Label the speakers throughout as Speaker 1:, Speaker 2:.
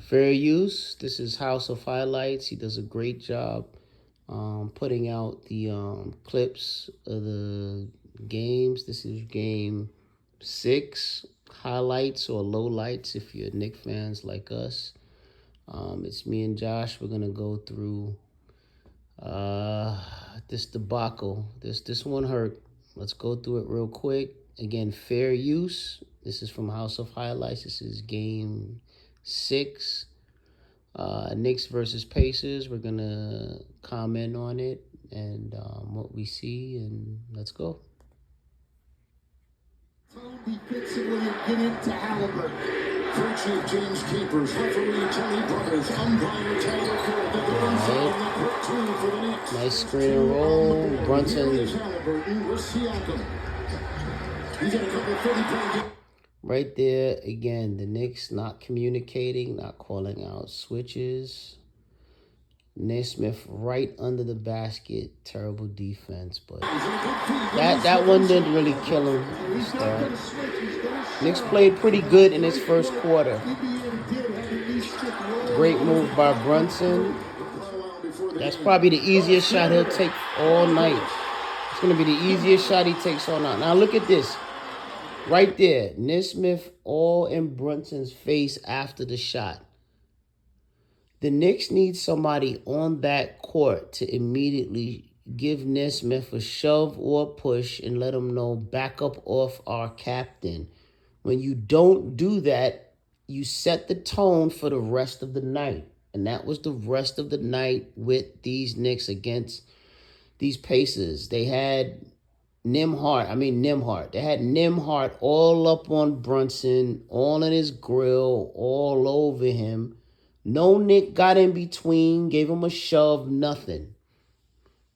Speaker 1: Fair use. This is House of Highlights. He does a great job putting out the clips of the games. This is game 6 highlights or lowlights if you're Knick fans like us. It's me and Josh. We're gonna go through this debacle. This one hurt. Let's go through it real quick. Again, fair use. This is from House of Highlights. This is game 6. Knicks versus Pacers. We're gonna comment on it and what we see, and let's go.
Speaker 2: Defensively and get into Halliburton. Crew chief James Capers, referee Tony Brothers, umpire Taylor Ford. The for the Knicks.
Speaker 1: Nice screen and roll. Brunson.
Speaker 2: Halliburton with Siakam. He's got a couple of 30-point games.
Speaker 1: Right there, again, the Knicks not communicating, not calling out switches. Nesmith right under the basket. Terrible defense, but that one didn't really kill him. Knicks played pretty good in his first quarter. Great move by Brunson. That's probably the easiest shot he'll take all night. It's going to be the easiest shot he takes all night. Now look at this. Right there, Nesmith all in Brunson's face after the shot. The Knicks need somebody on that court to immediately give Nesmith a shove or a push and let him know, back up off our captain. When you don't do that, you set the tone for the rest of the night. And that was the rest of the night with these Knicks against these Pacers. They had Nembhard. They had Nembhard all up on Brunson, all in his grill, all over him. No Knick got in between, gave him a shove, nothing.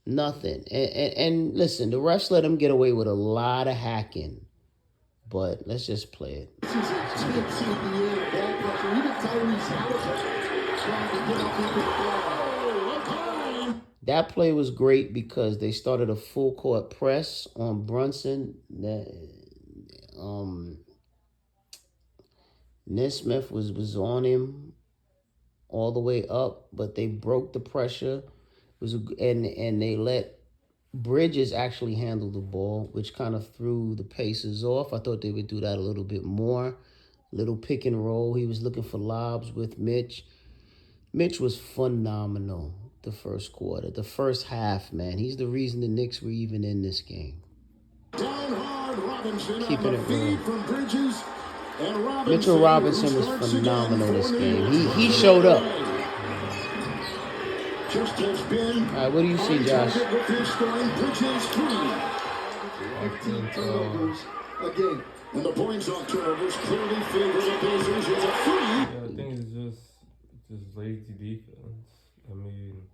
Speaker 1: And listen, the refs let him get away with a lot of hacking. But let's just play it. That play was great because they started a full court press on Brunson. Nesmith was on him all the way up, but they broke the pressure. And they let Bridges actually handle the ball, which kind of threw the Pacers off. I thought they would do that a little bit more. Little pick and roll. He was looking for lobs with Mitch. Mitch was phenomenal the first quarter. The first half, man. He's the reason the Knicks were even in this game. Keeping it real. Mitchell Robinson was phenomenal this game. He showed up. All right, what do you see, Josh?
Speaker 2: Again, and the points off turnovers clearly favor the Pacers with a free.
Speaker 3: Yeah, I think it's just lazy defense. I mean,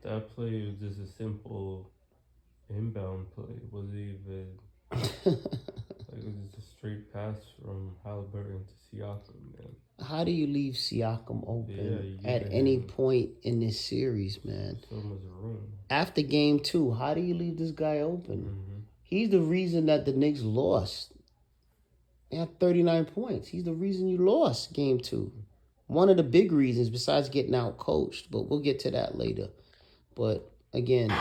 Speaker 3: that play was just a simple inbound play. It wasn't even like it was just a straight pass from Halliburton to Siakam, man.
Speaker 1: How do you leave Siakam open at any point in this series, man?
Speaker 3: So much room.
Speaker 1: After game 2, how do you leave this guy open?
Speaker 3: Mm-hmm.
Speaker 1: He's the reason that the Knicks lost. They had 39 points. He's the reason you lost game 2. One of the big reasons besides getting out coached, but we'll get to that later. But again,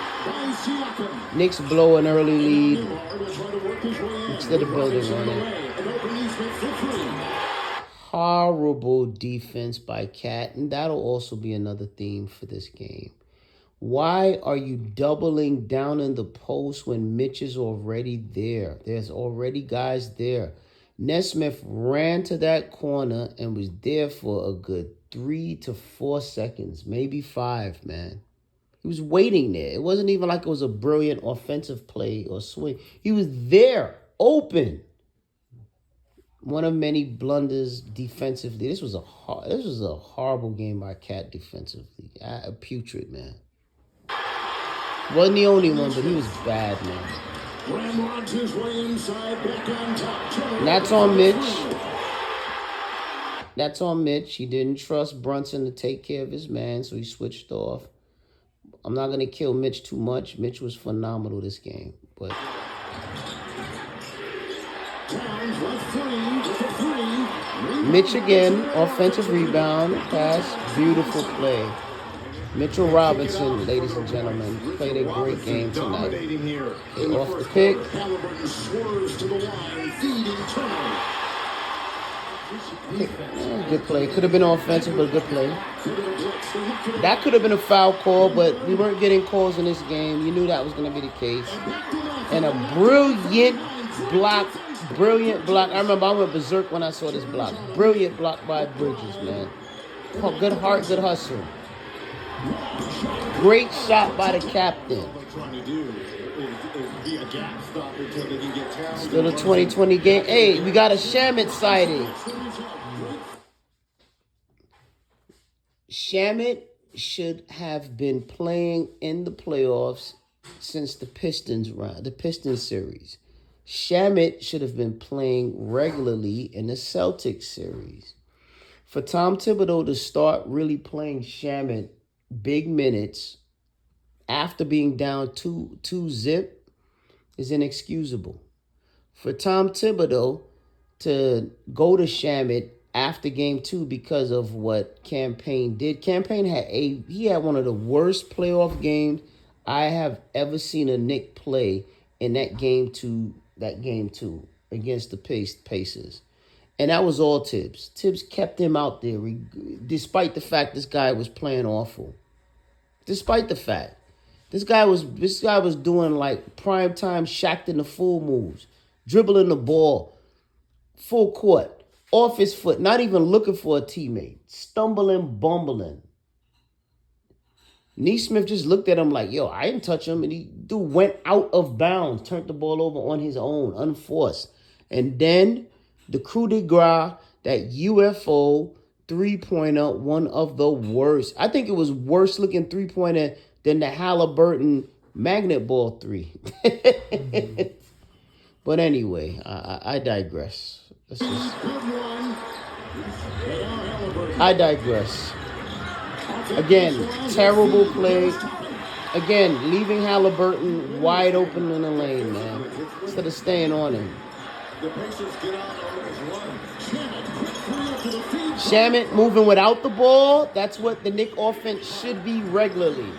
Speaker 1: Knicks blow an early lead instead of building on it. Horrible defense by Cat, and that'll also be another theme for this game. Why are you doubling down in the post when Mitch is already there? There's already guys there. Nesmith ran to that corner and was there for a good 3 to 4 seconds, maybe 5, man. He was waiting there. It wasn't even like it was a brilliant offensive play or swing. He was there, open. One of many blunders defensively. This was a horrible game by Cat defensively. Putrid, man. Wasn't the only one, but he was bad, man. And that's on Mitch. That's on Mitch. He didn't trust Brunson to take care of his man, so he switched off. I'm not going to kill Mitch too much. Mitch was phenomenal this game, but
Speaker 2: Towns left 3 with a 3.
Speaker 1: Mitch again, offensive rebound, pass, beautiful play. Mitchell Robinson, ladies and gentlemen, played a great game tonight. Okay, off the pick. Good play. Could have been offensive, but good play. That could have been a foul call, but we weren't getting calls in this game. You knew that was going to be the case. And a brilliant block. I remember I went berserk when I saw this block. Brilliant block by Bridges, man. Oh, good heart, good hustle. Great shot by the captain. Still a 2020 game. Hey, we got a Shamit sighting. Shamit should have been playing in the playoffs since the Pistons series. Shamit should have been playing regularly in the Celtics series. For Tom Thibodeau to start really playing Shamit big minutes after being down 2-0 is inexcusable. For Tom Thibodeau to go to Shamit after game 2 because of what Campaign did. Campaign had one of the worst playoff games I have ever seen a Knick play in that game 2 against the Pacers. And that was all Tibbs. Tibbs kept him out there despite the fact this guy was playing awful. Despite the fact. This guy was doing like primetime Shaq in the Fool moves. Dribbling the ball full court, off his foot, not even looking for a teammate. Stumbling, bumbling. Neesmith just looked at him like, yo, I didn't touch him. And he went out of bounds, turned the ball over on his own, unforced. And then the coup de grace, that UFO three-pointer, one of the worst. I think it was worse looking three-pointer than the Halliburton magnet ball three. But anyway, I digress. I digress. Again, terrible play. Again, leaving Halliburton wide open in the lane, man. Instead of staying on him. Shamit moving without the ball. That's what the Knick offense should be regularly.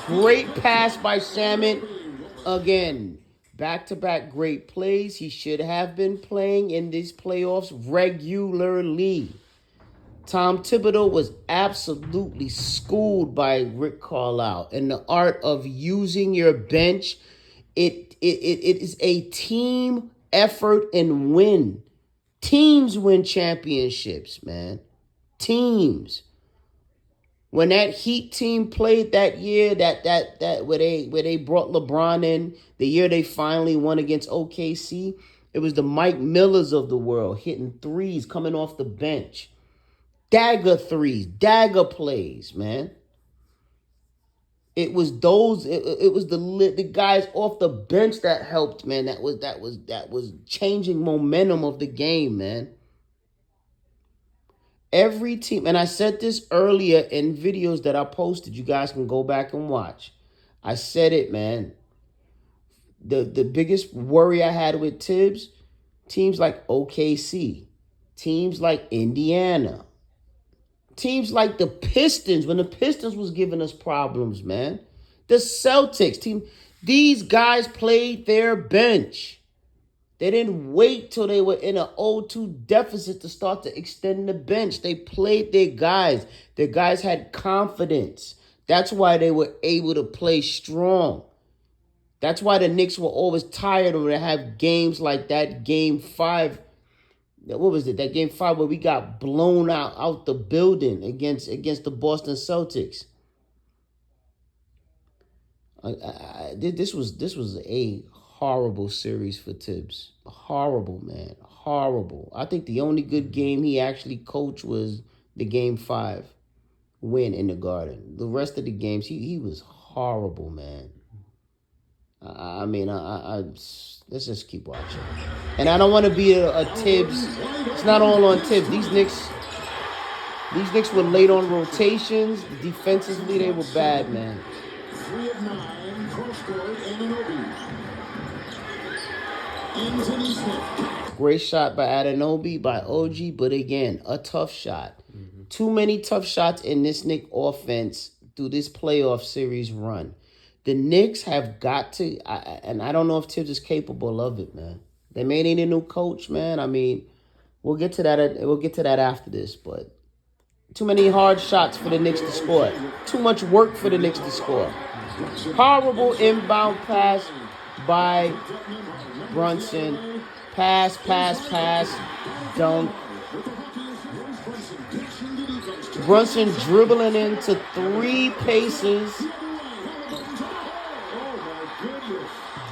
Speaker 1: Great pass by Shamit. Again, back-to-back great plays. He should have been playing in these playoffs regularly. Tom Thibodeau was absolutely schooled by Rick Carlisle in the art of using your bench. It is a team effort and win. Teams win championships, man. Teams. When that Heat team played that year, that where they brought LeBron in, the year they finally won against OKC, it was the Mike Millers of the world hitting threes coming off the bench. Dagger threes, dagger plays, man. It was the guys off the bench that helped, man. That was changing momentum of the game, man. Every team, and I said this earlier in videos that I posted. You guys can go back and watch. I said it, man. The biggest worry I had with Tibbs, teams like OKC, teams like Indiana, teams like the Pistons, when the Pistons was giving us problems, man. The Celtics team, these guys played their bench. They didn't wait till they were in an 0-2 deficit to start to extend the bench. They played their guys. Their guys had confidence. That's why they were able to play strong. That's why the Knicks were always tired of to have games like that game 5. What was it? That game 5 where we got blown out the building against the Boston Celtics. This was a horrible series for Tibbs. Horrible, man. Horrible. I think the only good game he actually coached was the game 5 win in the Garden. The rest of the games, he was horrible, man. I mean, let's just keep watching. And I don't want to be a Tibbs. It's not all on Tibbs. These Knicks were late on rotations. Defensively, they were bad, man.
Speaker 2: 3 of 9, cross court, Anunoby. Into Neesmith.
Speaker 1: Great shot by Anunoby, by OG, but again, a tough shot. Too many tough shots in this Knick offense through this playoff series run. The Knicks have got to, and I don't know if Tibbs is capable of it, man. They may need a new coach, man. I mean, we'll get to that. We'll get to that after this, but too many hard shots for the Knicks to score. Too much work for the Knicks to score. Horrible inbound pass by Brunson. Pass. Dunk. Brunson dribbling into 3 paces.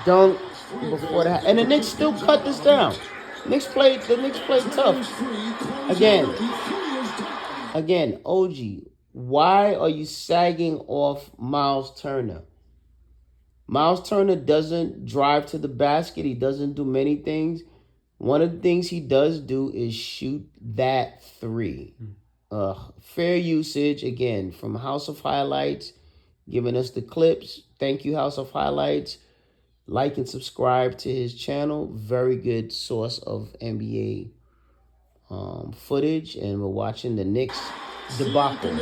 Speaker 1: Dunk before that. And the Knicks still cut this down. The Knicks played tough. Again, OG, why are you sagging off Miles Turner? Miles Turner doesn't drive to the basket. He doesn't do many things. One of the things he does do is shoot that 3. Fair usage, again, from House of Highlights, giving us the clips. Thank you, House of Highlights. Like and subscribe to his channel. Very good source of NBA footage. And we're watching the Knicks debacle.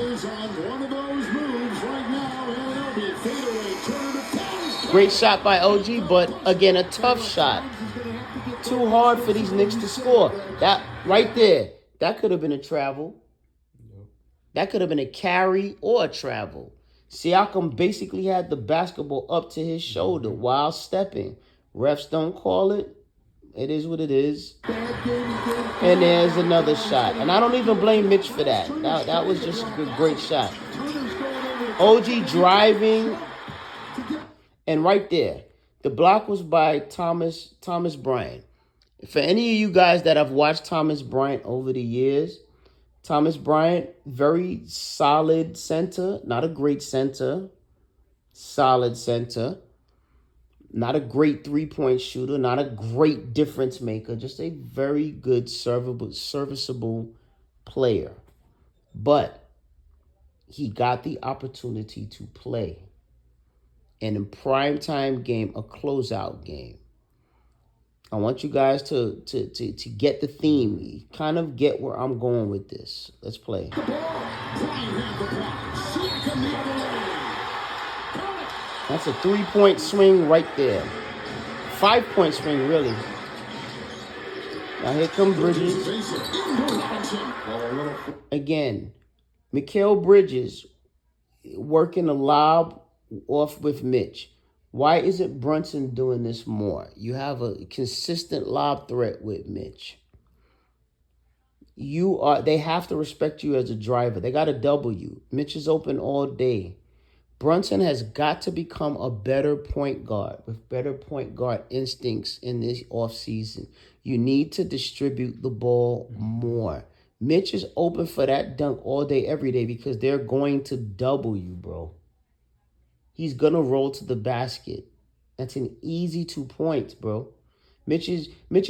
Speaker 1: Great shot by OG, but again, a tough shot. Too hard for these Knicks to score. That right there, that could have been a travel. That could have been a carry or a travel. Siakam basically had the basketball up to his shoulder while stepping. Refs don't call it. It is what it is. And there's another shot. And I don't even blame Mitch for that. That was just a great shot. OG driving. And right there, the block was by Thomas Bryant. For any of you guys that have watched Thomas Bryant over the years, Thomas Bryant, very solid center. Not a great center. Solid center. Not a great three-point shooter. Not a great difference maker. Just a very good, serviceable player. But he got the opportunity to play. And in primetime game, a closeout game. I want you guys to get the theme. Kind of get where I'm going with this. Let's play. That's a 3-point swing right there. 5-point swing, really. Now here come Bridges. Again, Mikal Bridges working a lob off with Mitch. Why isn't Brunson doing this more? You have a consistent lob threat with Mitch. They have to respect you as a driver. They got to double you. Mitch is open all day. Brunson has got to become a better point guard with better point guard instincts in this offseason. You need to distribute the ball more. Mitch is open for that dunk all day, every day because they're going to double you, bro. He's going to roll to the basket. That's an easy 2 points, bro. Mitch is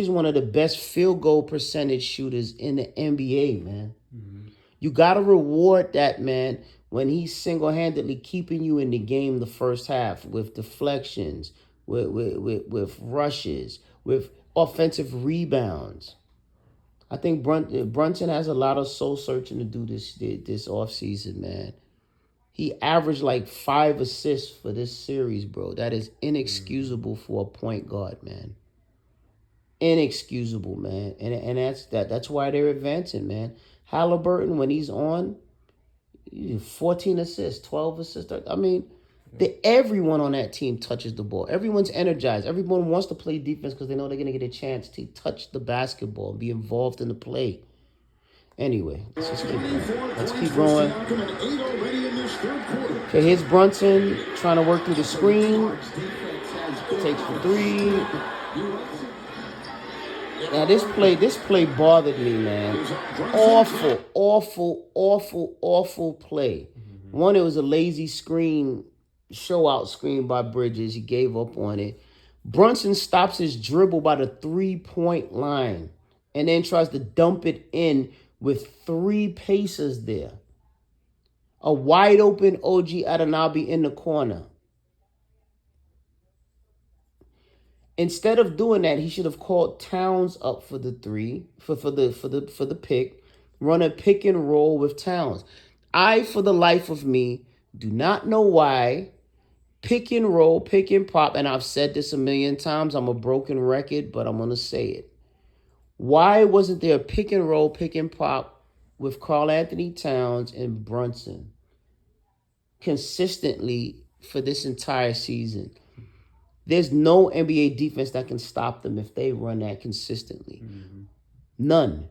Speaker 1: one of the best field goal percentage shooters in the NBA, man. You got to reward that, man, when he's single-handedly keeping you in the game the first half with deflections, with rushes, with offensive rebounds. I think Brunson has a lot of soul-searching to do this offseason, man. He averaged like 5 assists for this series, bro. That is inexcusable for a point guard, man. Inexcusable, man. And that's why they're advancing, man. Halliburton, when he's on, 14 assists, 12 assists. I mean, everyone on that team touches the ball. Everyone's energized. Everyone wants to play defense because they know they're going to get a chance to touch the basketball and be involved in the play. Anyway, let's keep going. Okay, here's Brunson trying to work through the screen. Takes the 3. Now this play bothered me, man. Awful play. One, it was a lazy screen, show out screen by Bridges. He gave up on it. Brunson stops his dribble by the 3-point line and then tries to dump it in with 3 paces there. A wide open OG Anunoby in the corner. Instead of doing that, he should have called Towns up for the three for the pick, run a pick and roll with Towns. I, for the life of me, do not know why pick and roll, pick and pop, and I've said this a million times. I'm a broken record, but I'm gonna say it. Why wasn't there a pick and roll, pick and pop with Karl Anthony Towns and Brunson consistently for this entire season? There's no NBA defense that can stop them if they run that consistently. None.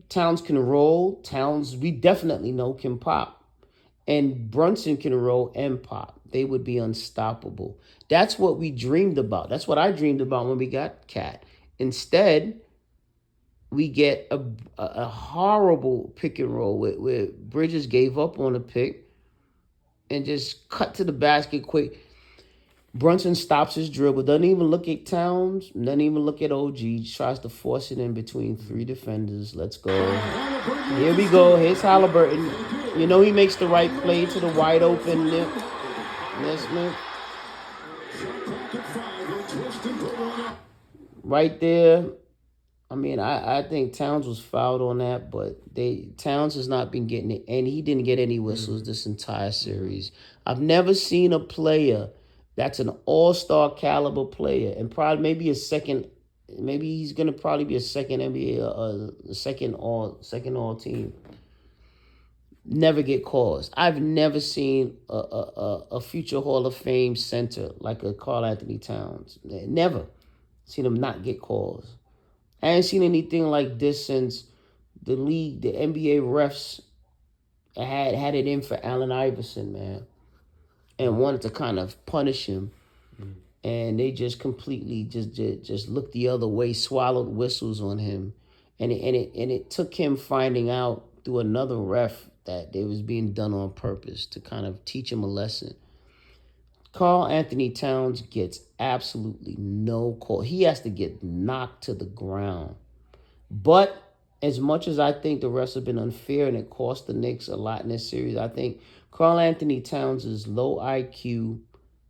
Speaker 1: Towns can roll. Towns, we definitely know, can pop. And Brunson can roll and pop. They would be unstoppable. That's what we dreamed about. That's what I dreamed about when we got Cat. Instead, we get a horrible pick and roll where Bridges gave up on a pick and just cut to the basket quick. Brunson stops his dribble, doesn't even look at Towns, doesn't even look at OG, tries to force it in between three defenders. Let's go. Here we go. Here's Halliburton. You know he makes the right play to the wide open Nesmith. Right there. I mean, I think Towns was fouled on that, but Towns has not been getting it, and he didn't get any whistles this entire series. I've never seen a player that's an all-star caliber player, and probably maybe he's gonna probably be a second NBA, second all team. Never get calls. I've never seen a future Hall of Fame center like a Karl Anthony Towns. Never seen him not get calls. I ain't seen anything like this since the NBA refs had it in for Allen Iverson, man, and wanted to kind of punish him, and they just completely just looked the other way, swallowed whistles on him, and it took him finding out through another ref that it was being done on purpose to kind of teach him a lesson. Karl Anthony Towns gets absolutely no call. He has to get knocked to the ground. But as much as I think the refs have been unfair and it cost the Knicks a lot in this series, I think Karl Anthony Towns' low IQ,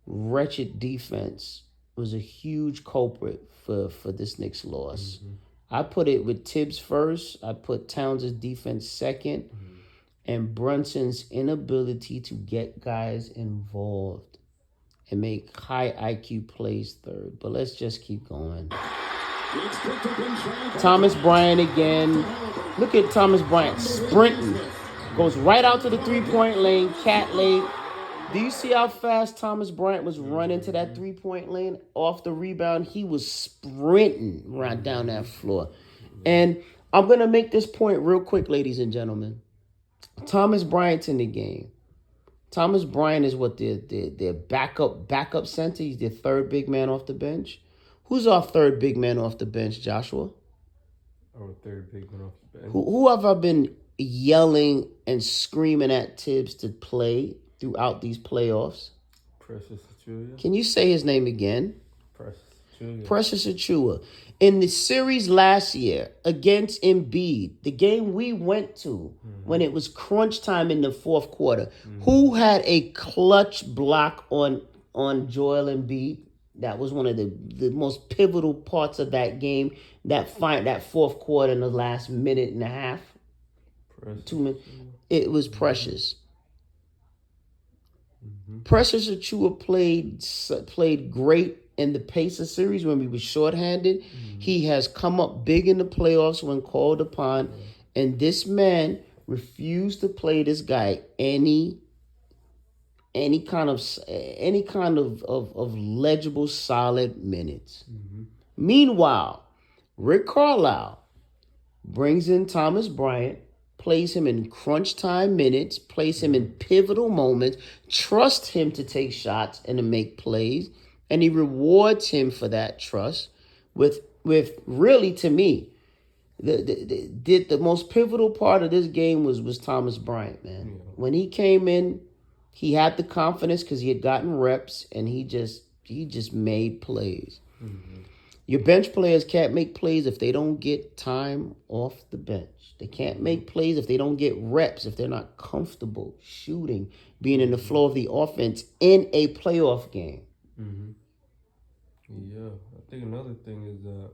Speaker 1: wretched defense was a huge culprit for this Knicks loss. I put it with Tibbs first. I put Towns' defense second. And Brunson's inability to get guys involved and make high IQ plays third. But let's just keep going. Thomas Bryant again. Look at Thomas Bryant sprinting. Goes right out to the three-point lane. Cat late. Do you see how fast Thomas Bryant was running to that three-point lane? Off the rebound, he was sprinting right down that floor. And I'm going to make this point real quick, ladies and gentlemen. Thomas Bryant's in the game. Thomas Bryant is what their backup center. He's their third big man off the bench. Who's our third big man off the bench, Joshua?
Speaker 3: Our third big man off the bench.
Speaker 1: Who have I been yelling and screaming at Tibbs to play throughout these playoffs?
Speaker 3: Precious Achiuwa.
Speaker 1: Can you say his name again?
Speaker 3: Precious Achiuwa.
Speaker 1: Precious Achiuwa. In the series last year against Embiid, the game we went to when it was crunch time in the fourth quarter, who had a clutch block on Joel Embiid? That was one of the most pivotal parts of that game, that fourth quarter in the last minute and a half.
Speaker 3: Precious.
Speaker 1: 2 minutes. It was Precious. Precious Achiuwa played great in the Pacers series when we were shorthanded. He has come up big in the playoffs when called upon, and this man refused to play this guy any kind of legible, solid minutes. Meanwhile, Rick Carlisle brings in Thomas Bryant, plays him in crunch time minutes, plays him in pivotal moments, trusts him to take shots and to make plays, and he rewards him for that trust with really, to me, the most pivotal part of this game was Thomas Bryant, man. When he came in, he had the confidence because he had gotten reps, and he just made plays. Your bench players can't make plays if they don't get time off the bench. They can't make plays if they don't get reps, if they're not comfortable shooting, being in the flow of the offense in a playoff game.
Speaker 3: Yeah, I think another thing is that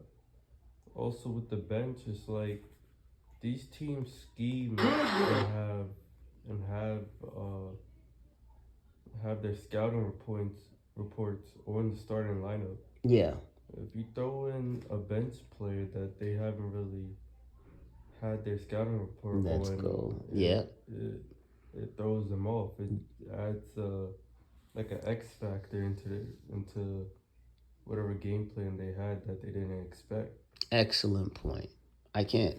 Speaker 3: also with the bench, it's like these teams scheme and have their scouting reports on the starting lineup.
Speaker 1: Yeah,
Speaker 3: If you throw in a bench player that they haven't really had their scouting report
Speaker 1: let's
Speaker 3: on,
Speaker 1: go.
Speaker 3: it
Speaker 1: Yeah,
Speaker 3: it, it throws them off. It adds like an X factor into whatever game plan they had that they didn't expect.
Speaker 1: excellent point. I can't.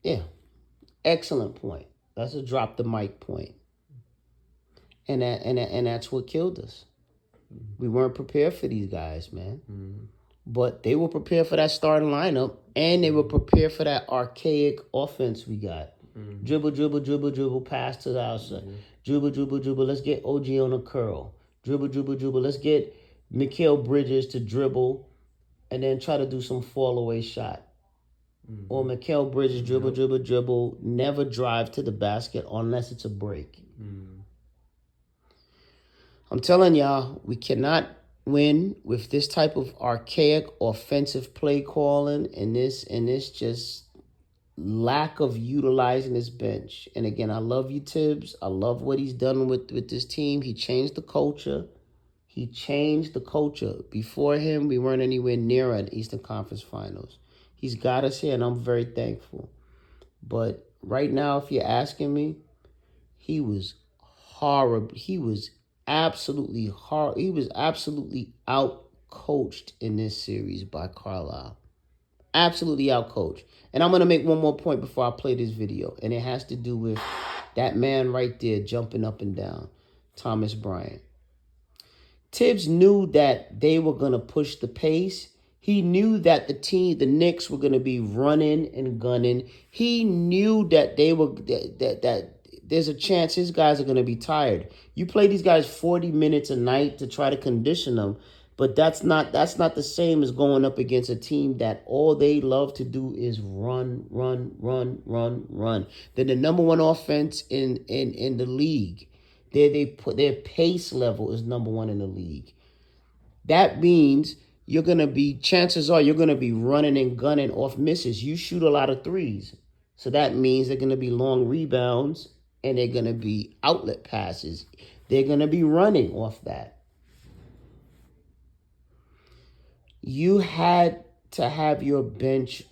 Speaker 1: Yeah, excellent point. That's a drop the mic point, and that's what killed us. We weren't prepared for these guys, man.
Speaker 3: Mm-hmm.
Speaker 1: But they were prepared for that starting lineup, and they were prepared for that archaic offense we got.
Speaker 3: Mm-hmm.
Speaker 1: Dribble, dribble, dribble, dribble, pass to the outside.
Speaker 3: Yeah.
Speaker 1: Dribble, dribble, dribble. Let's get OG on a curl. Dribble, dribble, dribble. Let's get Mikal Bridges to dribble and then try to do some fall away shot.
Speaker 3: Mm-hmm.
Speaker 1: Or Mikal Bridges dribble,
Speaker 3: Yep.
Speaker 1: dribble, dribble. Never drive to the basket unless it's a break.
Speaker 3: Mm-hmm.
Speaker 1: I'm telling y'all, we cannot win with this type of archaic offensive play calling and this just lack of utilizing this bench. And again, I love you, Tibbs. I love what he's done with this team. He changed the culture. He changed the culture. Before him, we weren't anywhere near an Eastern Conference Finals. He's got us here, and I'm very thankful. But right now, if you're asking me, he was horrible. He was absolutely hard. He was absolutely out coached in this series by Carlisle. Absolutely out coached. And I'm going to make one more point before I play this video. And it has to do with that man right there jumping up and down, Thomas Bryant. Tibbs knew that they were going to push the pace. He knew that the Knicks were going to be running and gunning. He knew that that there's a chance his guys are going to be tired. You play these guys 40 minutes a night to try to condition them, but that's not the same as going up against a team that all they love to do is run, run, run, run, run. They're the number one offense in the league. Their pace level is number one in the league. That means chances are you're gonna be running and gunning off misses. You shoot a lot of threes. So that means they're gonna be long rebounds and they're gonna be outlet passes. They're gonna be running off that. You had to have your bench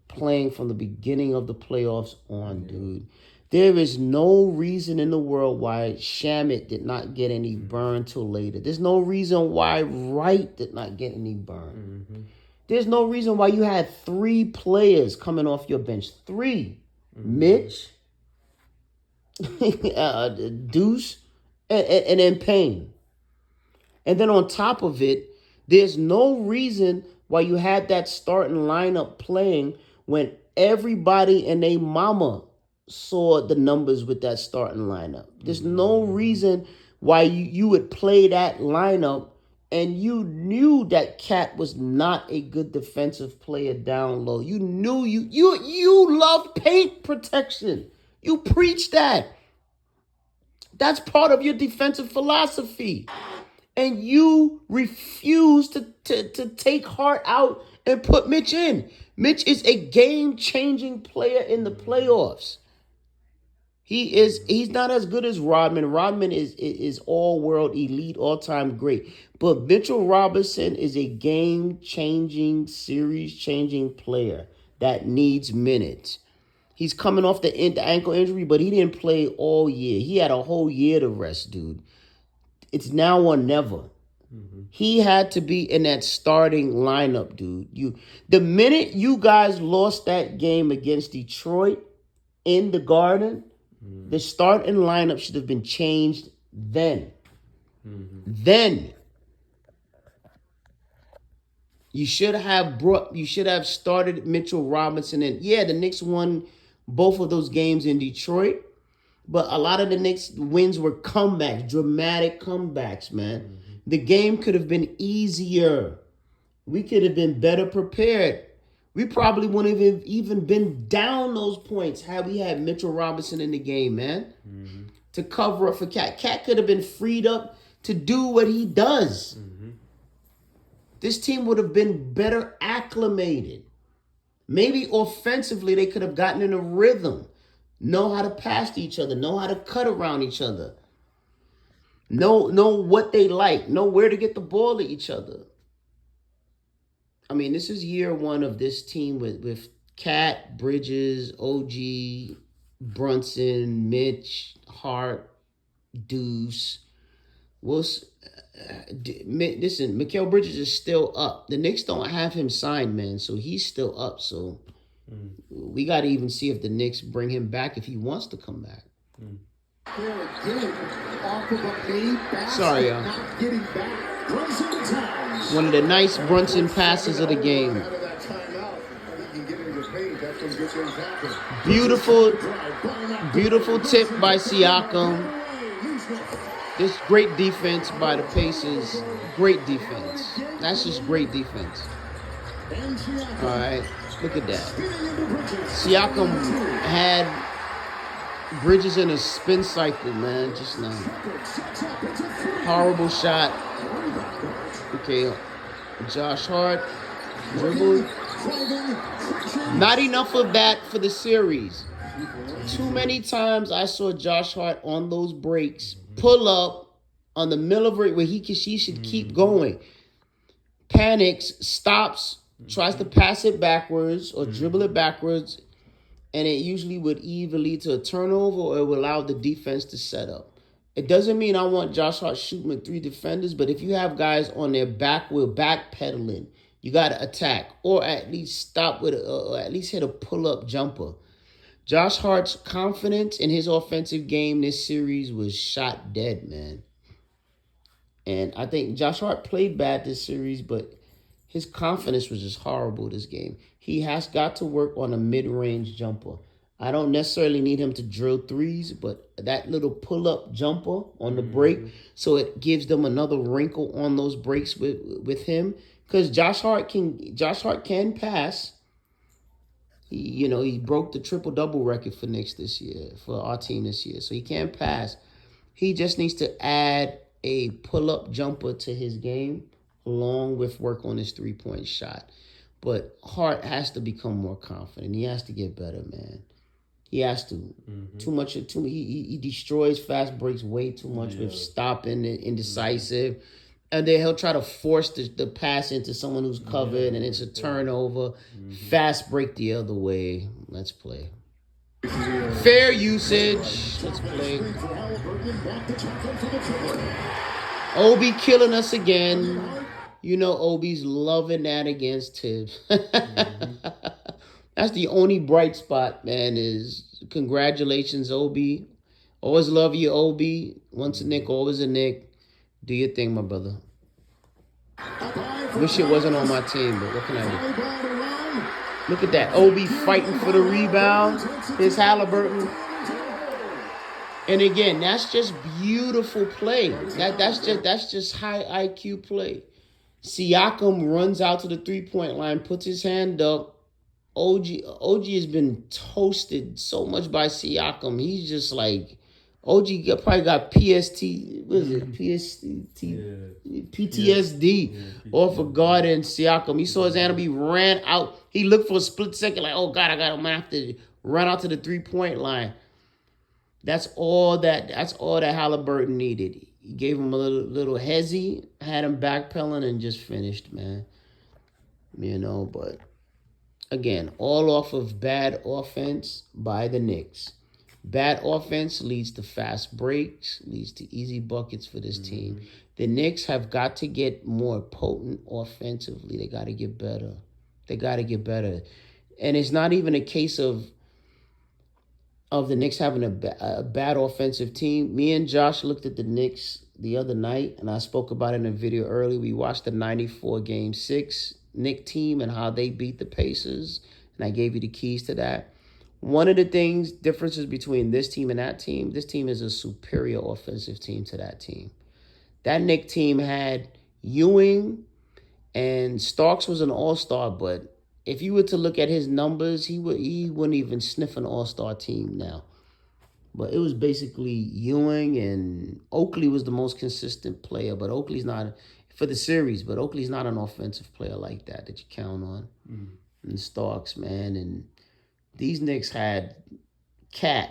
Speaker 1: playing from the beginning of the playoffs on, dude. There is no reason in the world why Shamet did not get any burn till later. There's no reason why Wright did not get any burn.
Speaker 3: Mm-hmm.
Speaker 1: There's no reason why you had 3 players coming off your bench. 3.
Speaker 3: Mm-hmm.
Speaker 1: Mitch, Deuce, and then Payne. And then on top of it, there's no reason why you had that starting lineup playing when everybody and their mama saw the numbers with that starting lineup. There's no reason why you would play that lineup and you knew that Cat was not a good defensive player down low. You knew you love paint protection. You preach that. That's part of your defensive philosophy. And you refuse to take Hart out and put Mitch in. Mitch is a game-changing player in the playoffs. He's not as good as Rodman. Rodman is all-world, elite, all-time great. But Mitchell Robinson is a game-changing, series-changing player that needs minutes. He's coming off the ankle injury, but he didn't play all year. He had a whole year to rest, dude. It's now or never. Mm-hmm. He had to be in that starting lineup, dude. The minute you guys lost that game against Detroit in the Garden, the starting lineup should have been changed then. Mm-hmm. Then you should have started Mitchell Robinson. And yeah, the Knicks won both of those games in Detroit. But a lot of the Knicks wins were comebacks, dramatic comebacks, man. Mm-hmm. The game could have been easier. We could have been better prepared. We probably wouldn't have even been down those points had we had Mitchell Robinson in the game, man. Mm-hmm. To cover up for Cat. Cat could have been freed up to do what he does. Mm-hmm. this team would have been better acclimated. Maybe offensively, they could have gotten in a rhythm, know how to pass to each other, know how to cut around each other, know what they like, know where to get the ball to each other. I mean, this is year one of this team with Cat, Bridges, OG, Brunson, Mitch, Hart, Deuce. Listen, Mikal Bridges is still up. The Knicks don't have him signed, man, so he's still up. So we got to even see if the Knicks bring him back if he wants to come back. Sorry, y'all. One of the nice Brunson passes of the game. Beautiful tip by Siakam. This great defense by the Pacers. Great defense. That's just great defense. All right, look at that. Siakam had Bridges in a spin cycle, man, just now. Horrible shot. Okay, Josh Hart dribbled. Not enough of that for the series. Too many times I saw Josh Hart on those breaks pull up on the middle of it where she should keep going. Panics, stops, tries to pass it backwards or dribble it backwards, and it usually would either lead to a turnover or it would allow the defense to set up. It doesn't mean I want Josh Hart shooting with 3 defenders, but if you have guys on their back wheel backpedaling, you got to attack or at least stop with or at least hit a pull-up jumper. Josh Hart's confidence in his offensive game this series was shot dead, man. And I think Josh Hart played bad this series, but his confidence was just horrible this game. He has got to work on a mid-range jumper. I don't necessarily need him to drill threes, but that little pull-up jumper on the break, so it gives them another wrinkle on those breaks with him. Because Josh Hart can pass. He broke the triple-double record for Knicks this year, for our team this year. So he can pass. He just needs to add a pull-up jumper to his game along with work on his three-point shot. But Hart has to become more confident. He has to get better, man. He has to. He destroys fast breaks way too much with stopping and indecisive. And then he'll try to force the pass into someone who's covered, and it's a turnover. Fast break the other way. Let's play. Fair usage. Let's play. Obi killing us again. You know Obi's loving that against Tibbs. That's the only bright spot, man, is congratulations, Obi. Always love you, Obi. Once a Knick, always a Knick. Do your thing, my brother. Wish it wasn't on my team, but what can I do? Look at that. Obi fighting for the rebound. Here's Halliburton. And again, that's just beautiful play. That's just high IQ play. Siakam runs out to the three-point line, puts his hand up. OG has been toasted so much by Siakam. He's just like... OG probably got PTSD off of guard and Siakam. He saw his enemy, ran out. He looked for a split second like, oh, God, I'm going to have to run out to the three-point line. That's all that Halliburton needed. He gave him a little hezzy, had him backpedaling, and just finished, man. But again, all off of bad offense by the Knicks. Bad offense leads to fast breaks, leads to easy buckets for this team. The Knicks have got to get more potent offensively. They got to get better. And it's not even a case of the Knicks having a bad offensive team. Me and Josh looked at the Knicks the other night, and I spoke about it in a video earlier. We watched the 94 Game 6 Knick team and how they beat the Pacers, and I gave you the keys to that. One of the differences between this team and that team, this team is a superior offensive team to that team. That Knick team had Ewing, and Starks was an all-star, but if you were to look at his numbers, he wouldn't even sniff an all-star team now. But it was basically Ewing, and Oakley was the most consistent player, but Oakley's not... for the series. But Oakley's not an offensive player like that you count on.
Speaker 3: Mm.
Speaker 1: And Starks, man. And these Knicks had Cat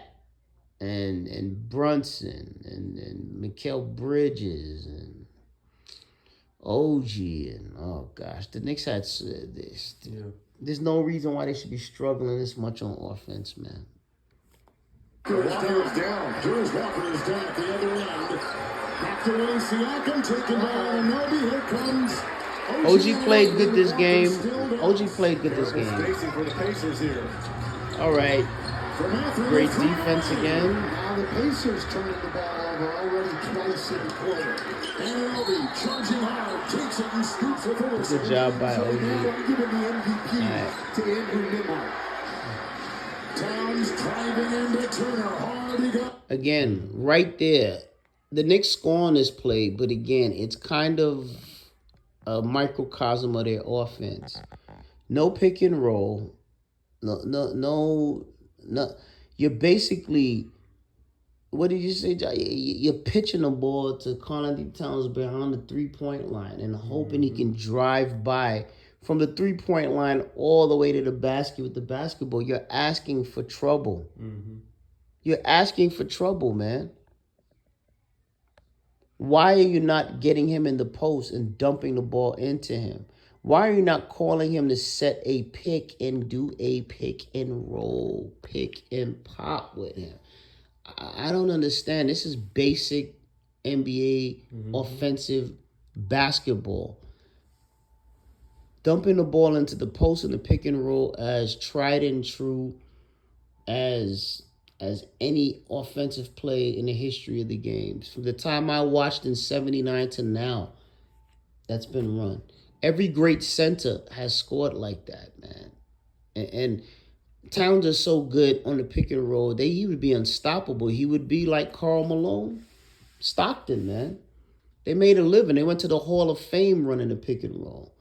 Speaker 1: and Brunson and Mikal Bridges and OG and oh gosh, the Knicks had this.
Speaker 3: Yeah.
Speaker 1: There's no reason why they should be struggling this much on offense, man.
Speaker 2: Walker is down. Here's Walker is down at the other end. Back away, Siakam taken by Anunoby. Here comes
Speaker 1: OG played good this game. OG played good this game.
Speaker 2: Spacing for the Pacers here.
Speaker 1: All right. Great defense again.
Speaker 2: Now the Pacers turning the ball over already twice in the quarter. Anunoby charging hard, takes it and scoops it forward.
Speaker 1: Good job by OG.
Speaker 2: Giving the MVP to Andrew Nembhard. Towns driving into Turner. Hard he got.
Speaker 1: Again, right there. The Knicks score on this play, but again, it's kind of a microcosm of their offense. No pick and roll. No. You're basically, what did you say, Jai? You're pitching the ball to Karl-Anthony Towns behind the three-point line and hoping he can drive by from the three-point line all the way to the basket with the basketball. You're asking for trouble.
Speaker 3: Mm-hmm.
Speaker 1: You're asking for trouble, man. Why are you not getting him in the post and dumping the ball into him? Why are you not calling him to set a pick and do a pick and roll, pick and pop with him? I don't understand. This is basic NBA offensive basketball. Dumping the ball into the post and the pick and roll as tried and true as any offensive play in the history of the games. From the time I watched in 79 to now, that's been run. Every great center has scored like that, man. And Towns is so good on the pick and roll. He would be unstoppable. He would be like Karl Malone. Stockton, man. They made a living. They went to the Hall of Fame running the pick and roll.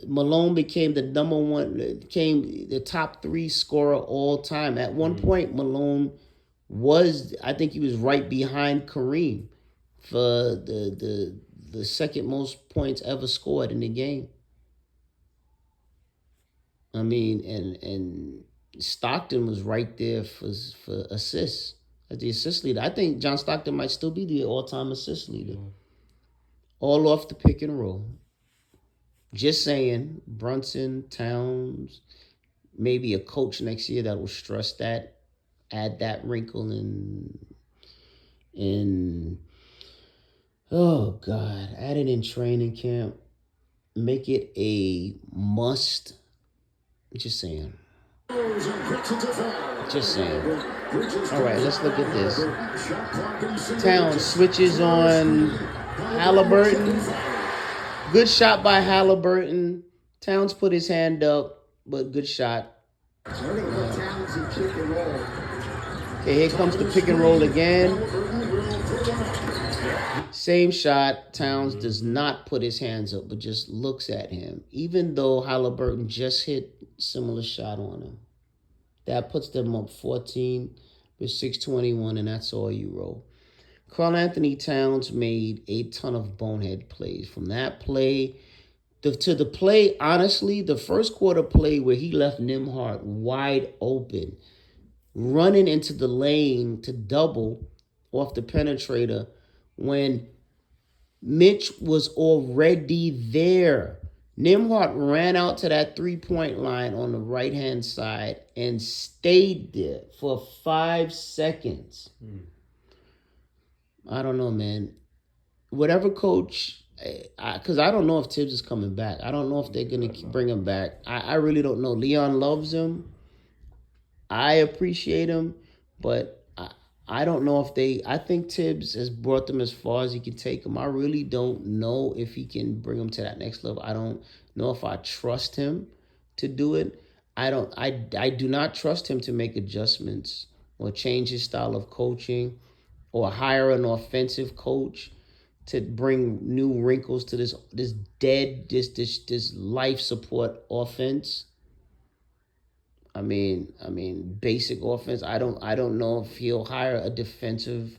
Speaker 1: Malone became the number one, became the top 3 scorer all time. At one point, Malone I think he was right behind Kareem for the second most points ever scored in the game. I mean, and Stockton was right there for assists as the assist leader. I think John Stockton might still be the all-time assist leader.
Speaker 3: Yeah.
Speaker 1: All off the pick and roll. Just saying, Brunson, Towns, maybe a coach next year that will stress that, add that wrinkle in oh God, add it in training camp, make it a must. Just saying. Just saying. All right, let's look at this. Towns switches on Halliburton. Good shot by Halliburton. Towns put his hand up, but good shot. Okay, here comes the pick and roll again. Same shot. Towns does not put his hands up, but just looks at him. Even though Halliburton just hit similar shot on him. That puts them up 14 with 6:21, and that's all you roll. Karl-Anthony Towns made a ton of bonehead plays. From that play to the play, honestly, the first quarter play where he left Nembhard wide open, running into the lane to double off the penetrator when Mitch was already there. Nembhard ran out to that three-point line on the right-hand side and stayed there for 5 seconds. I don't know, man. Whatever coach, because I don't know if Tibbs is coming back. I don't know if they're going to bring him back. I really don't know. Leon loves him. I appreciate him, but I don't know if I think Tibbs has brought them as far as he can take them. I really don't know if he can bring them to that next level. I don't know if I trust him to do it. I do not trust him to make adjustments or change his style of coaching or hire an offensive coach to bring new wrinkles to this life support offense. I mean, basic offense. I don't know if he'll hire a defensive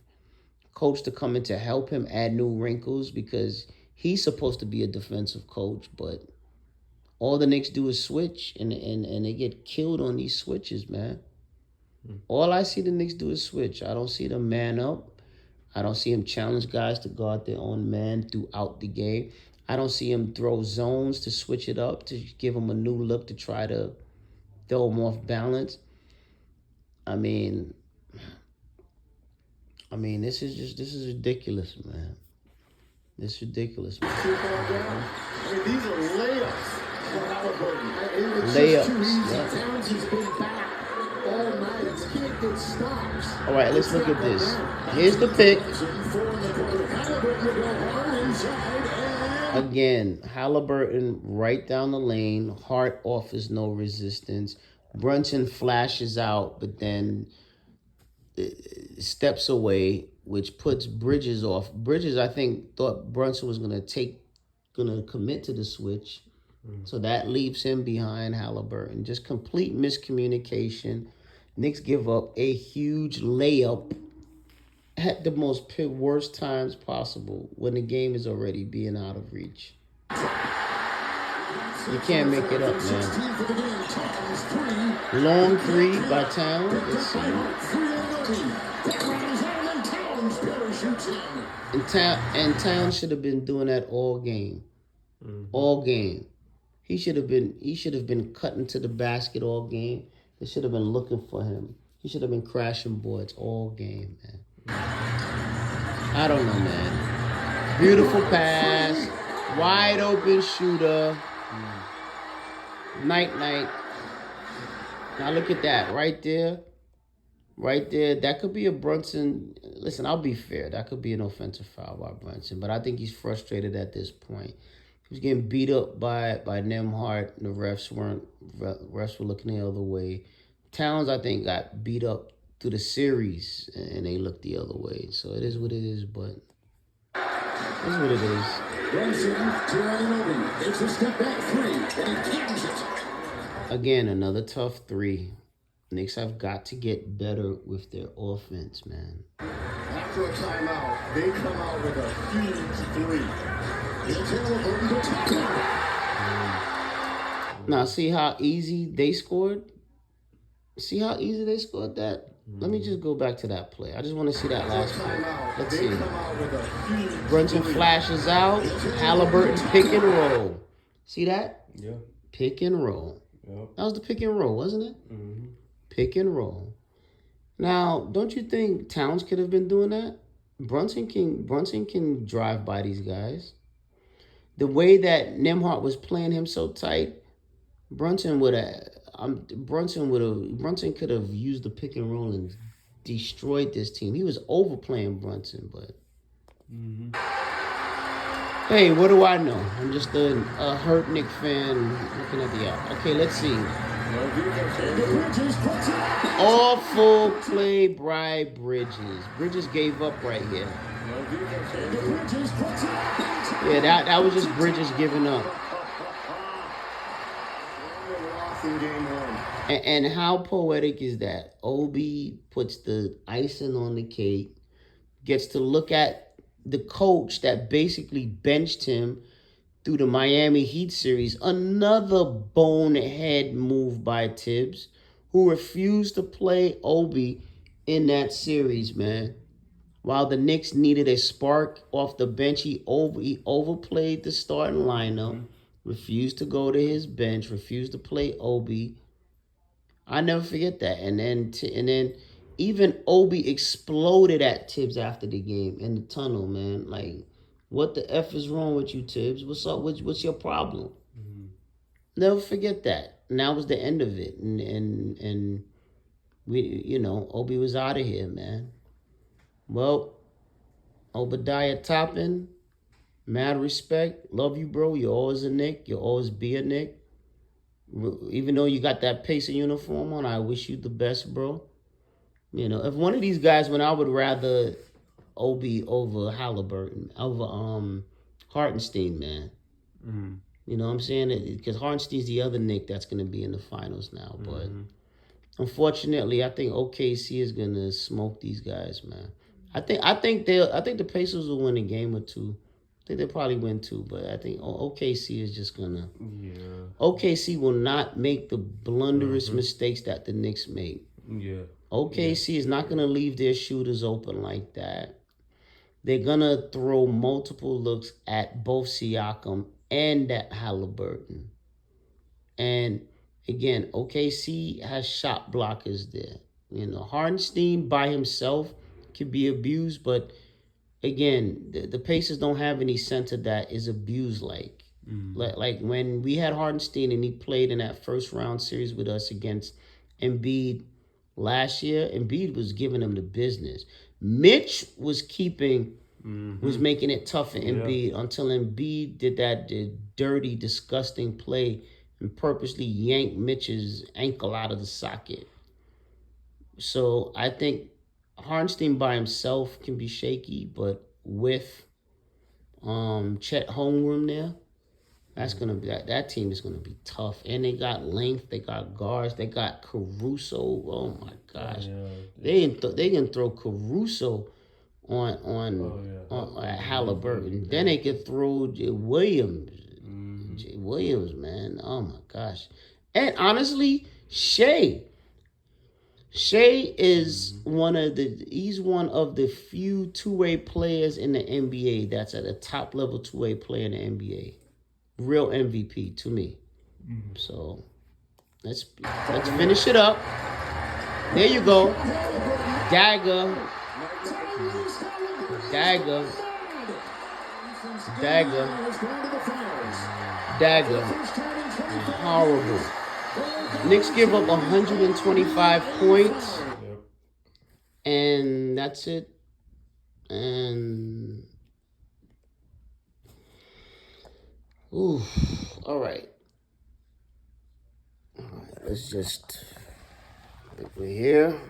Speaker 1: coach to come in to help him add new wrinkles, because He's supposed to be a defensive coach, but all the Knicks do is switch, and they get killed on these switches, man. All I see the Knicks do is switch. I don't see them man up. I don't see them challenge guys to guard their own man throughout the game. I don't see them throw zones to switch it up, to give them a new look to try to throw them off balance. I mean, this is ridiculous, man. This is ridiculous, man.
Speaker 2: I mean, these are layups for Halliburton.
Speaker 1: Layups. Yeah.
Speaker 2: Towns has been back all night. He can't get stops.
Speaker 1: All right, let's look at this. Here's the pick. Again, Halliburton right down the lane. Hart offers no resistance. Brunson flashes out, but then steps away, which puts Bridges off. Bridges, I think, thought Brunson was gonna commit to the switch, so that leaves him behind Halliburton. Just complete miscommunication. Knicks give up a huge layup at the most worst times possible when the game is already being out of reach. You can't make it up, man. Long three by Towns. And Towns should have been doing that all game. All game. He should have been cutting to the basket all game. They should have been looking for him. He should have been crashing boards all game, man. I don't know, man. Beautiful pass. Wide open shooter. Night. Now look at that right there. Right there. That could be a Brunson. Listen, I'll be fair. That could be an offensive foul by Brunson. But I think he's frustrated at this point. He was getting beat up by Nembhard. The refs were looking the other way. Towns, I think, got beat up through the series, and they looked the other way. So it is what it is, but it is what it is.
Speaker 2: Brunson to Anunoby. It's a step back three, and he cams it.
Speaker 1: Again, another tough three. Knicks have got to get better with their offense, man.
Speaker 2: After a timeout, they come out with a huge three.
Speaker 1: Now, see how easy they scored? See how easy they scored that? Let me just go back to that play. I just want to see that last play. Let's see. Brunson flashes out. Halliburton pick and roll. See that?
Speaker 3: Yeah.
Speaker 1: Pick and roll.
Speaker 3: Yep.
Speaker 1: That was the pick and roll, wasn't it?
Speaker 3: Mm-hmm.
Speaker 1: Pick and roll. Now, don't you think Towns could have been doing that? Brunson can drive by these guys. The way that Nembhard was playing him so tight, Brunson could have used the pick and roll and destroyed this team. He was overplaying Brunson, but hey, what do I know? I'm just a hurt Knick fan looking at the out. Okay, let's see. Awful play by Bridges. Bridges gave up right here. Yeah, that was just Bridges giving up. And how poetic is that? Obi puts the icing on the cake, gets to look at the coach that basically benched him through the Miami Heat series. Another bonehead move by Tibbs, who refused to play Obi in that series, man. While the Knicks needed a spark off the bench, he overplayed the starting lineup, refused to go to his bench, refused to play Obi. I never forget that. And then even Obi exploded at Tibbs after the game in the tunnel, man. Like, what the F is wrong with you, Tibbs? What's up? What's your problem? Never forget that. And that was the end of it. And we, Obi was out of here, man. Well, Obadiah Toppin, mad respect. Love you, bro. You're always a Knick. You'll always be a Knick. Even though you got that Pacer uniform on, I wish you the best, bro. If one of these guys went, I would rather Obi over Halliburton, over Hartenstein, man. You know what I'm saying? Because Hartenstein's the other Knick that's going to be in the finals now. But unfortunately, I think OKC is going to smoke these guys, man. I think the Pacers will win a game or two think they'll probably win 2, but I think OKC is just gonna.
Speaker 3: Yeah.
Speaker 1: OKC will not make the blunderous mistakes that the Knicks make.
Speaker 3: Yeah.
Speaker 1: OKC is not gonna leave their shooters open like that. They're gonna throw multiple looks at both Siakam and at Halliburton. And again, OKC has shot blockers there. Hardenstein by himself can be abused, but again, the Pacers don't have any center that is abused like. Like when we had Hardenstein and he played in that first round series with us against Embiid last year, Embiid was giving him the business. Mitch was making it tough for Embiid until Embiid did that dirty, disgusting play and purposely yanked Mitch's ankle out of the socket. So I think Hardenstein by himself can be shaky, but with Chet Holmgren there, that's gonna be that team is gonna be tough. And they got length, they got guards, they got Caruso. Oh my gosh, they can throw Caruso on Halliburton. Then they could throw Williams. Williams, man. Oh my gosh. And honestly, Shea is he's one of the few two-way players in the NBA that's at a top level two-way player in the NBA. Real MVP to me. So let's finish it up. There you go. Dagger. Horrible. Knicks give up 125 points. And that's it. And all right. Let's just we're here.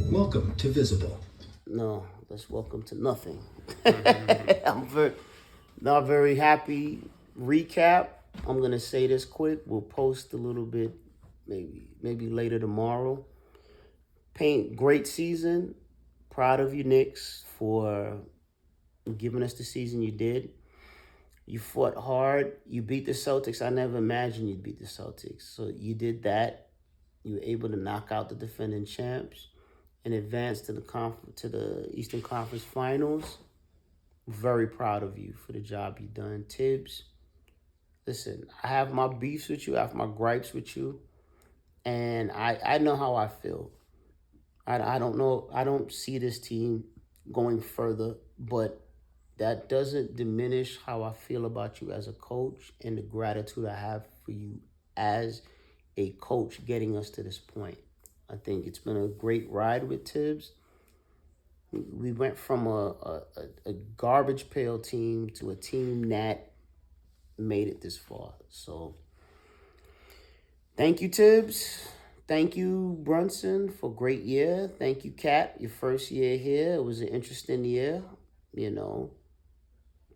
Speaker 2: Welcome to Visible.
Speaker 1: No, let's welcome to nothing. I'm not very happy. Recap. I'm gonna say this quick. We'll post a little bit, maybe later tomorrow. Great season. Proud of you, Knicks, for giving us the season you did. You fought hard. You beat the Celtics. I never imagined you'd beat the Celtics. So you did that. You were able to knock out the defending champs and advance to the Eastern Conference Finals. Very proud of you for the job you've done. Tibbs, listen, I have my beefs with you. I have my gripes with you. And I know how I feel. I don't know. I don't see this team going further, but that doesn't diminish how I feel about you as a coach and the gratitude I have for you as a coach getting us to this point. I think it's been a great ride with Tibbs. We went from a garbage pail team to a team that made it this far. So thank you, Tibbs. Thank you, Brunson, for a great year. Thank you, Kat, your first year here. It was an interesting year,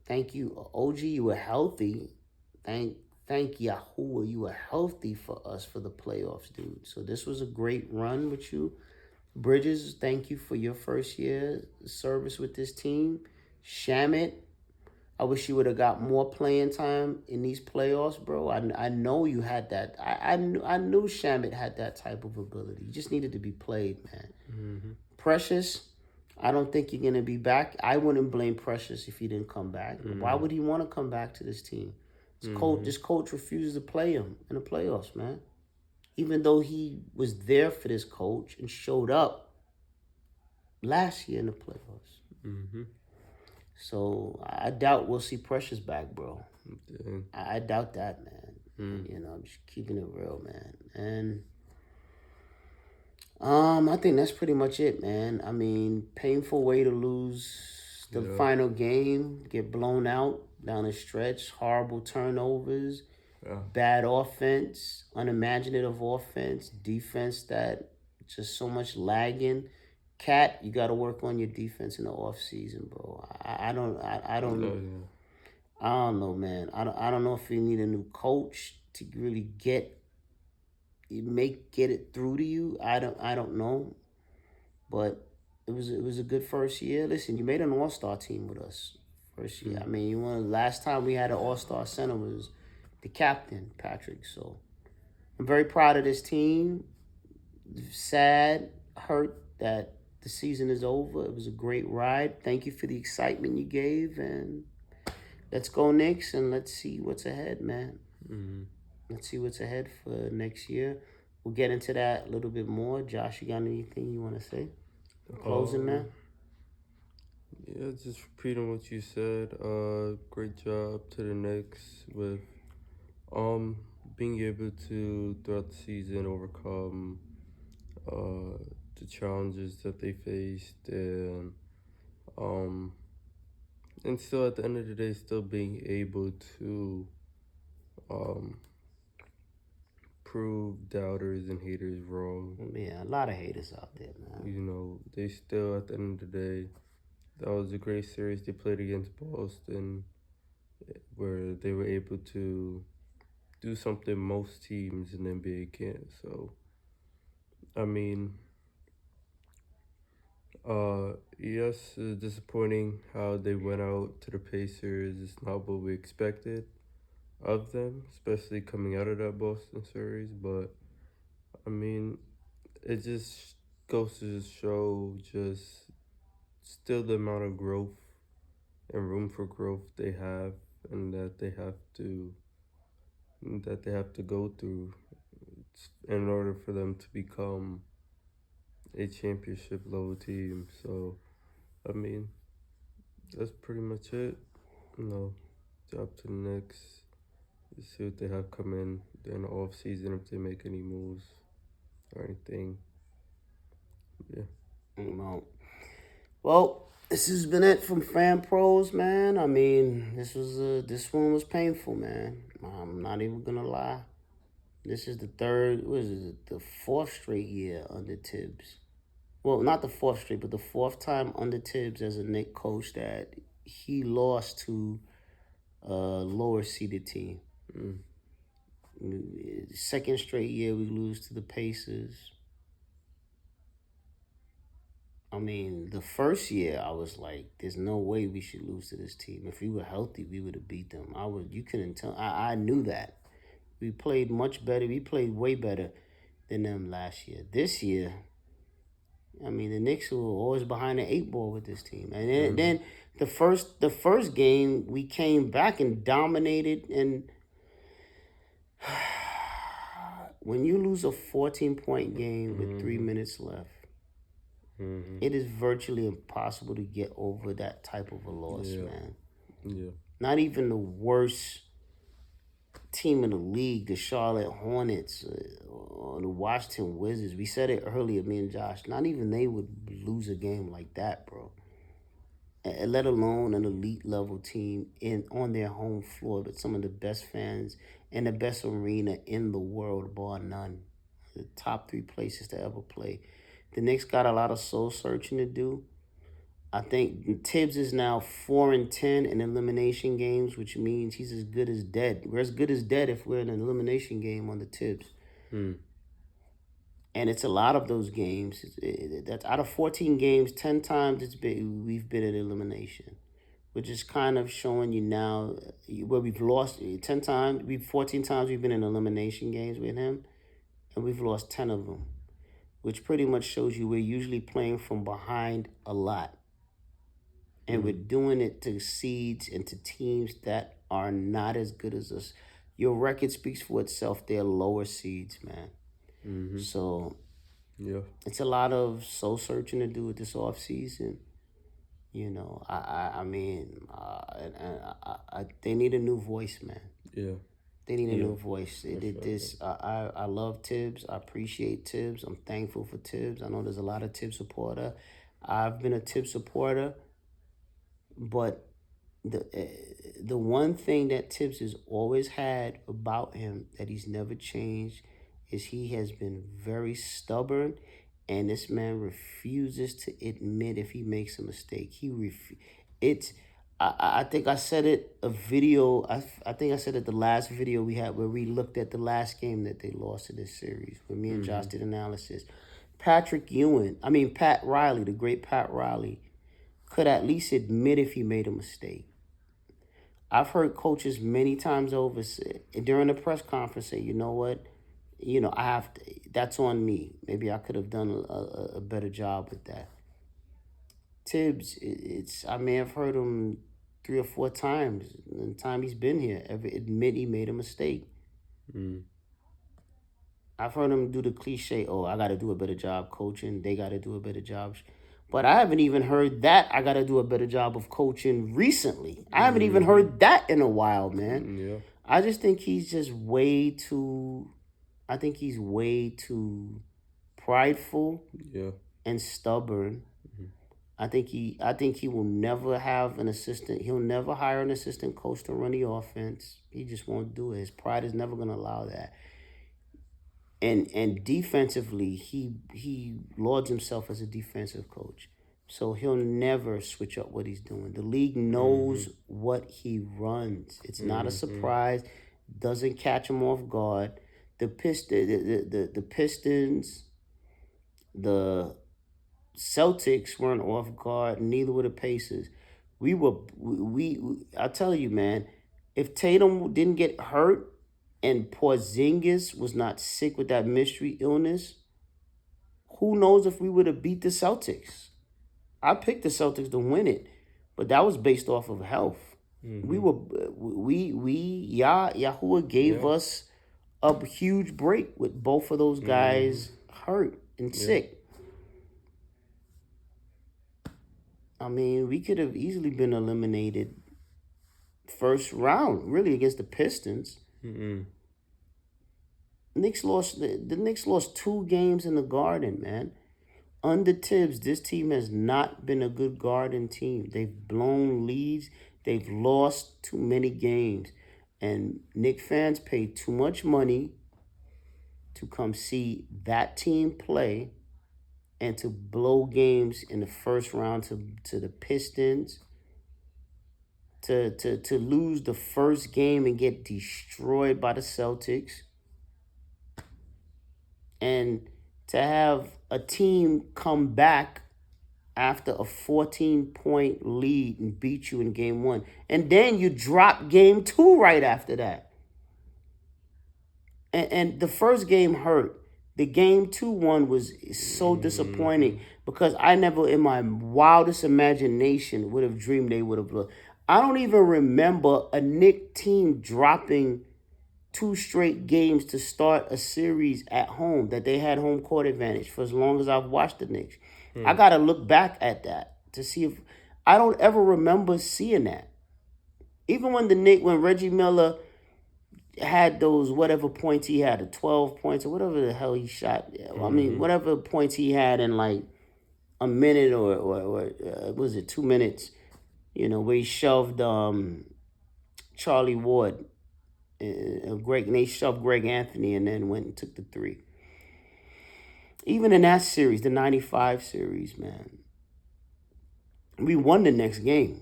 Speaker 1: Thank you, OG, you were healthy. Thank Yahoo, you were healthy for us for the playoffs, dude. So this was a great run with you. Bridges, thank you for your first year service with this team. Shamit, I wish you would have got more playing time in these playoffs, bro. I know you had that. I knew Shamit had that type of ability. You just needed to be played, man. Precious, I don't think you're going to be back. I wouldn't blame Precious if he didn't come back. Why would he want to come back to this team? This coach refuses to play him in the playoffs, man. Even though he was there for this coach and showed up last year in the playoffs. So I doubt we'll see Precious back, bro. I doubt that, man. I'm just keeping it real, man. And I think that's pretty much it, man. I mean, painful way to lose the final game, get blown out down the stretch, horrible turnovers, bad offense, unimaginative offense, defense that just so much lagging. Cat, you got to work on your defense in the off season, bro. I don't know, man. I don't know if you need a new coach to really get it through to you. I don't know, but it was a good first year. Listen, you made an All-Star team with us first year. I mean, last time we had an All-Star center was the captain Patrick. So I'm very proud of this team. Sad, hurt that the season is over. It was a great ride. Thank you for the excitement you gave, and let's go Knicks, and let's see what's ahead, man. Let's see what's ahead for next year. We'll get into that a little bit more. Josh, you got anything you want to say? Closing, man.
Speaker 3: Yeah, just repeating what you said. Great job to the Knicks with being able to throughout the season overcome the challenges that they faced, and still at the end of the day still being able to prove doubters and haters wrong.
Speaker 1: Yeah, a lot of haters out there, man.
Speaker 3: You know, they still at the end of the day, that was a great series they played against Boston, where they were able to do something most teams in the NBA can't. So, I mean, yes, it's disappointing how they went out to the Pacers. It's not what we expected of them, especially coming out of that Boston series. But, I mean, it just goes to show just still the amount of growth and room for growth they have, and that they have to go through in order for them to become a championship level team. So, I mean, that's pretty much it. You know, job to the Knicks. See what they have coming during the off season, if they make any moves or anything. Yeah.
Speaker 1: Well, this has been it from Fan Pros, man. I mean, this one was painful, man. I'm not even gonna lie. This is the fourth straight year under Tibbs. Well, not the fourth straight, but the fourth time under Tibbs as a Knick coach that he lost to a lower seeded team. Second straight year we lose to the Pacers. I mean, the first year I was like, "There's no way we should lose to this team. If we were healthy, we would have beat them." You couldn't tell. I knew that. We played much better. We played way better than them last year. This year, I mean, the Knicks were always behind the eight ball with this team. And then the first game we came back and dominated. And when you lose a 14-point game with 3 minutes left, it is virtually impossible to get over that type of a loss, man.
Speaker 3: Yeah.
Speaker 1: Not even the worst team in the league, the Charlotte Hornets or the Washington Wizards. We said it earlier, me and Josh. Not even they would lose a game like that, bro. Let alone an elite level team on their home floor with some of the best fans and the best arena in the world, bar none. The top 3 places to ever play. The Knicks got a lot of soul searching to do. I think Tibbs is now 4-10 in elimination games, which means he's as good as dead. We're as good as dead if we're in an elimination game on the Tibbs. And it's a lot of those games. That's out of 14 games, 10 times we've been in elimination, which is kind of showing you now where we've lost 10 times. 14 times we've been in elimination games with him, and we've lost 10 of them, which pretty much shows you we're usually playing from behind a lot. And we're doing it to seeds and to teams that are not as good as us. Your record speaks for itself. They're lower seeds, man. So it's a lot of soul searching to do with this off season. You know, I mean, they need a new voice, man.
Speaker 3: Yeah.
Speaker 1: They need a new voice. They did this. I love Tibbs. I appreciate Tibbs. I'm thankful for Tibbs. I know there's a lot of Tibbs supporter. I've been a Tibbs supporter. But the one thing that Tibbs has always had about him that he's never changed is he has been very stubborn, and this man refuses to admit if he makes a mistake. I think I said it I think I said it the last video we had where we looked at the last game that they lost in this series, where me and Josh did analysis. Pat Riley, the great Pat Riley, could at least admit if he made a mistake. I've heard coaches many times over say, during the press conference say, you know what, I have to, that's on me. Maybe I could have done a better job with that. Tibbs, I may have heard him 3 or 4 times in the time he's been here ever admit he made a mistake. I've heard him do the cliche, oh, I got to do a better job coaching. They got to do a better job. But I haven't even heard that I got to do a better job of coaching recently. I haven't even heard that in a while, man.
Speaker 3: Yeah.
Speaker 1: I just think he's just way too, I think he's way too prideful and stubborn. I think he will never have an assistant. He'll never hire an assistant coach to run the offense. He just won't do it. His pride is never going to allow that. And defensively, he lauds himself as a defensive coach. So he'll never switch up what he's doing. The league knows what he runs. It's not a surprise. Doesn't catch him off guard. The Pistons, the Celtics weren't off guard. Neither were the Pacers. I tell you, man, if Tatum didn't get hurt and Porzingis was not sick with that mystery illness, who knows if we would have beat the Celtics. I picked the Celtics to win it, but that was based off of health. Yahuwah gave us a huge break with both of those guys hurt and sick. I mean, we could have easily been eliminated first round, really, against the Pistons. The Knicks lost 2 games in the Garden, man. Under Tibbs, this team has not been a good Garden team. They've blown leads. They've lost too many games. And Knicks fans paid too much money to come see that team play and to blow games in the first round to the Pistons. To lose the first game and get destroyed by the Celtics. And to have a team come back after a 14-point lead and beat you in game 1. And then you drop game 2 right after that. And the first game hurt. The game 2 one was so disappointing because I never in my wildest imagination would have dreamed they would have lost. I don't even remember a Knicks team dropping 2 straight games to start a series at home that they had home court advantage for as long as I've watched the Knicks. I got to look back at that to see if I don't ever remember seeing that. Even when when Reggie Miller had those whatever points he had, the 12 points or whatever the hell he shot. I mean, whatever points he had in like a minute or was it 2 minutes, where he shoved Charlie Ward. And they shoved Greg Anthony and then went and took the 3. Even in that series, the 95 series, man, we won the next game.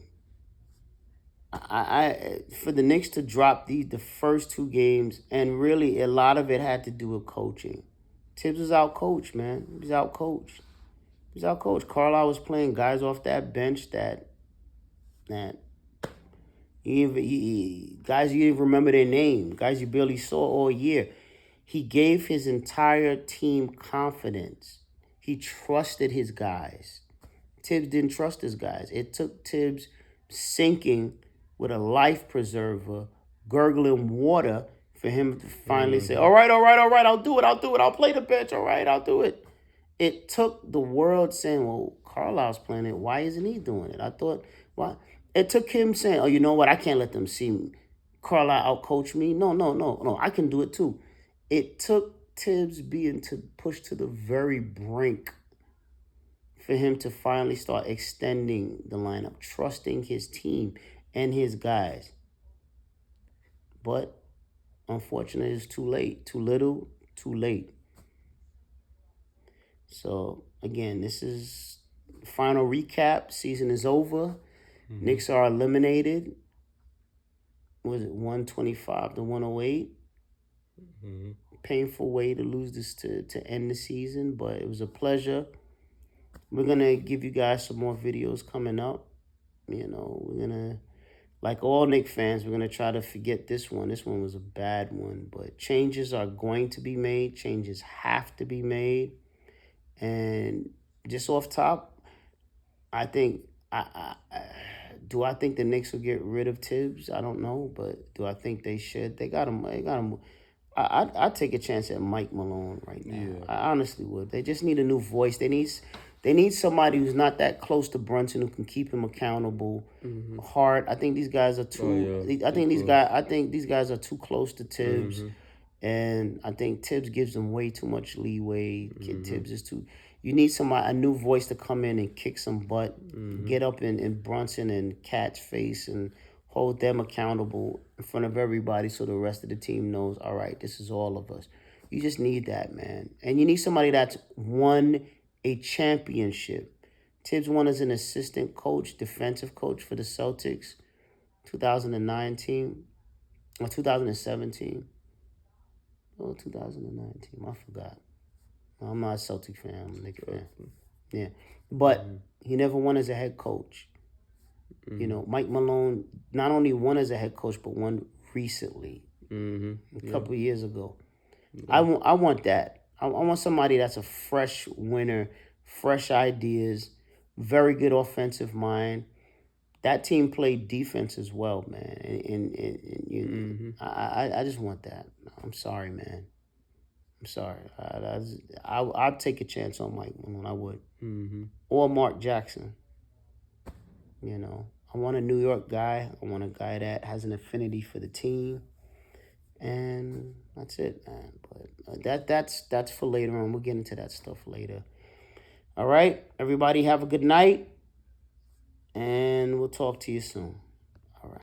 Speaker 1: For the Knicks to drop the first 2 games, and really a lot of it had to do with coaching. Tibbs was out coached, man. He was out coached. Carlisle was playing guys off that bench that guys you didn't even remember their name, guys you barely saw all year. He gave his entire team confidence. He trusted his guys. Tibbs didn't trust his guys. It took Tibbs sinking with a life preserver, gurgling water for him to finally say, all right, I'll do it. I'll play the bench. All right, I'll do it. It took the world saying, well, Carlisle's playing it. Why isn't he doing it? I thought, why? It took him saying, oh, you know what? I can't let them see Carlisle outcoach me. No. I can do it too. It took Tibbs being pushed to the very brink for him to finally start extending the lineup, trusting his team and his guys. But unfortunately, it's too late. Too little, too late. So, again, this is the final recap. Season is over. Knicks are eliminated. Was it 125 to 108? painful way to lose this to end the season, but it was a pleasure. We're going to give you guys some more videos coming up. You know, we're going to, like all Knicks fans, we're going to try to forget this one. This one was a bad one, but changes are going to be made. Changes have to be made. And just off top, I think, do I think the Knicks will get rid of Tibbs? I don't know, but do I think they should? They got him. I'd take a chance at Mike Malone right now.
Speaker 3: Yeah.
Speaker 1: I honestly would. They just need a new voice. They need somebody who's not that close to Brunson who can keep him accountable. Hard. I think these guys are too. I think these guys are too close to Tibbs, and I think Tibbs gives them way too much leeway. Tibbs is too. You need a new voice to come in and kick some butt, get up in Brunson and Cat's face and hold them accountable in front of everybody so the rest of the team knows, all right, this is all of us. You just need that, man. And you need somebody that's won a championship. Tibbs won as an assistant coach, defensive coach for the Celtics, 2019 or 2017. Oh, 2019. I forgot. I'm not a Celtic fan. I'm a Knicks fan. Yeah. But he never won as a head coach. You know, Mike Malone not only won as a head coach, but won recently, a couple of years ago. I want that. I want somebody that's a fresh winner, fresh ideas, very good offensive mind. That team played defense as well, man. And I just want that. I'm sorry, man. I'm sorry. I'd take a chance on Mike Malone. I would. Or Mark Jackson. You know, I want a New York guy. I want a guy that has an affinity for the team. And that's it, man. But that's for later on. We'll get into that stuff later. All right. Everybody have a good night. And we'll talk to you soon.